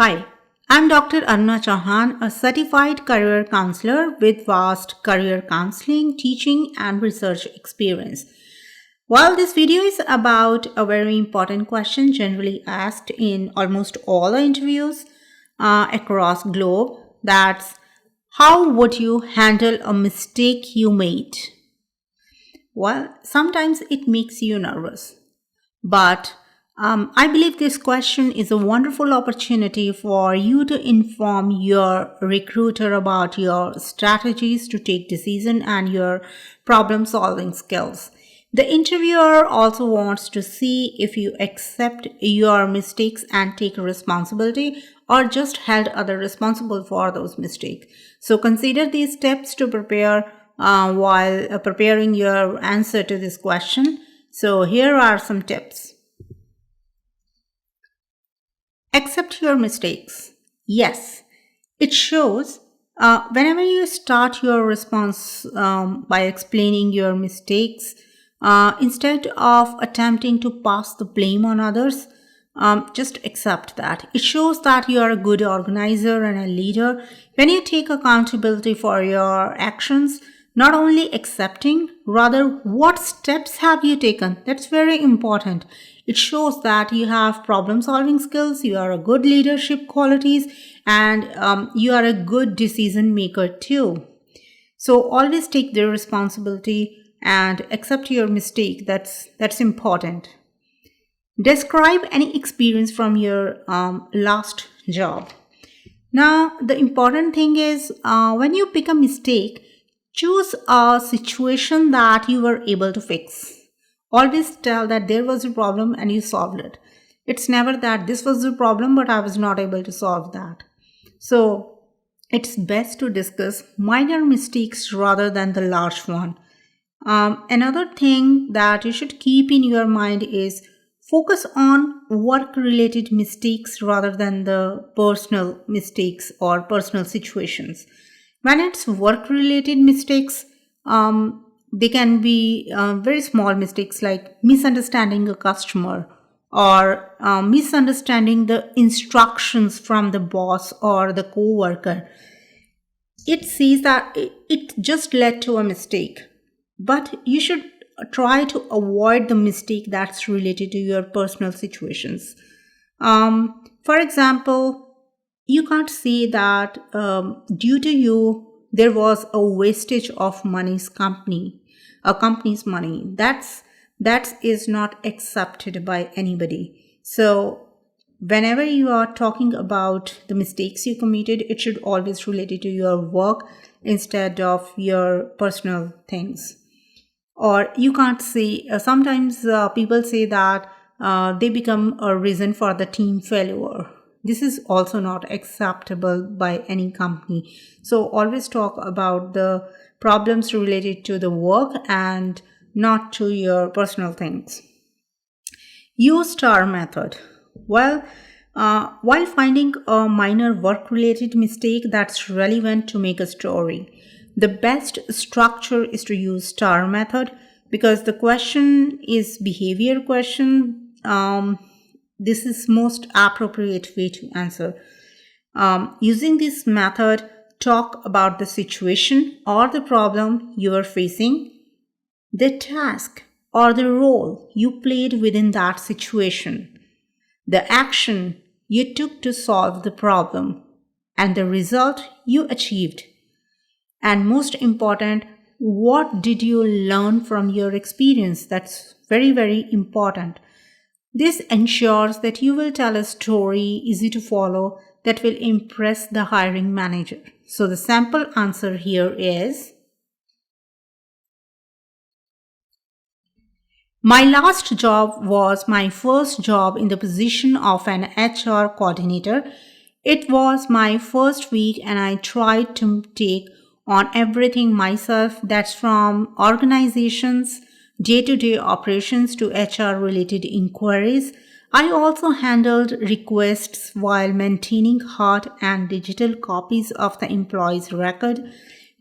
Hi, I'm Dr. Aruna Chauhan, a certified career counselor with vast career counseling, teaching, and research experience. While this video is about a very important question generally asked in almost all the interviews across globe, that's how would you handle a mistake you made? Well, sometimes it makes you nervous, but I believe this question is a wonderful opportunity for you to inform your recruiter about your strategies to take decision and your problem solving skills. The interviewer also wants to see if you accept your mistakes and take responsibility or just held other responsible for those mistakes. So consider these steps to prepare while preparing your answer to this question. So here are some tips. Accept your mistakes. Yes, it shows whenever you start your response by explaining your mistakes, instead of attempting to pass the blame on others, just accept that. It shows that you are a good organizer and a leader. When you take accountability for your actions, not only accepting, rather what steps have you taken? That's very important. It shows that you have problem solving skills, you are a good leadership qualities, and you are a good decision maker too. So always take the responsibility and accept your mistake. That's important. Describe any experience from your last job. Now, the important thing is when you pick a mistake, choose a situation that you were able to fix. Always tell that there was a problem and you solved it. It's never that this was the problem but I was not able to solve that. So it's best to discuss minor mistakes rather than the large one. Another thing that you should keep in your mind is focus on work-related mistakes rather than the personal mistakes or personal situations. When it's work-related mistakes, they can be very small mistakes like misunderstanding a customer or misunderstanding the instructions from the boss or the co-worker. It says that it just led to a mistake, but you should try to avoid the mistake that's related to your personal situations. For example, you can't say that due to you there was a wastage of a company's money. That is not accepted by anybody. So whenever you are talking about the mistakes you committed, it should always relate to your work instead of your personal things. Or you can't say, sometimes people say that they become a reason for the team failure. This is also not acceptable by any company. So always talk about the problems related to the work and not to your personal things. Use STAR method. Well, while finding a minor work-related mistake that's relevant to make a story, the best structure is to use STAR method because the question is behavior question. This is most appropriate way to answer. Using this method, talk about the situation or the problem you are facing, the task or the role you played within that situation, the action you took to solve the problem, and the result you achieved. And most important, what did you learn from your experience? That's very, very important. This ensures that you will tell a story easy to follow that will impress the hiring manager. So the sample answer here is, my last job was my first job in the position of an HR coordinator. It was my first week and I tried to take on everything myself. That's from organizations, day-to-day operations to HR-related inquiries. I also handled requests while maintaining hard and digital copies of the employee's record.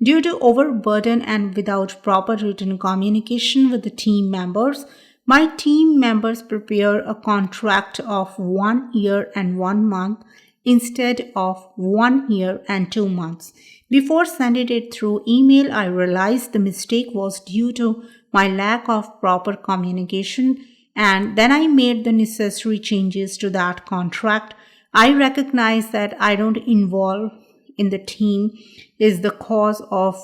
Due to overburden and without proper written communication with the team members, my team members prepare a contract of 1 year and 1 month instead of 1 year and 2 months. Before sending it through email, I realized the mistake was due to my lack of proper communication, and then I made the necessary changes to that contract. I recognize that I don't involve in the team is the cause of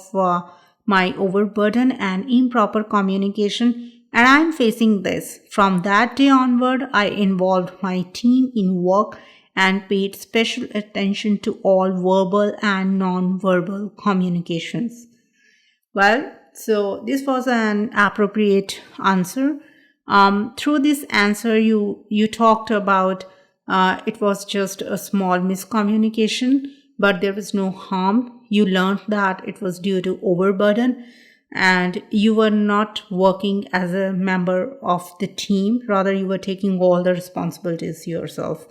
my overburden and improper communication, and I'm facing this. From that day onward, I involved my team in work and paid special attention to all verbal and non-verbal communications. Well, so this was an appropriate answer. Through this answer, you talked about it was just a small miscommunication, but there was no harm. You learned that it was due to overburden, and you were not working as a member of the team. Rather, you were taking all the responsibilities yourself.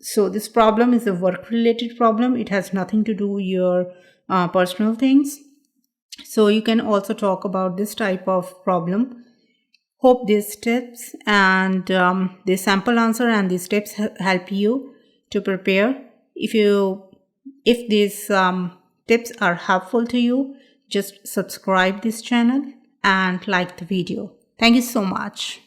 So this problem is a work-related problem. It has nothing to do with your personal things. So you can also talk about this type of problem. Hope these tips and the sample answer and these tips help you to prepare. If these tips are helpful to you, just subscribe this channel and like the video. Thank you so much.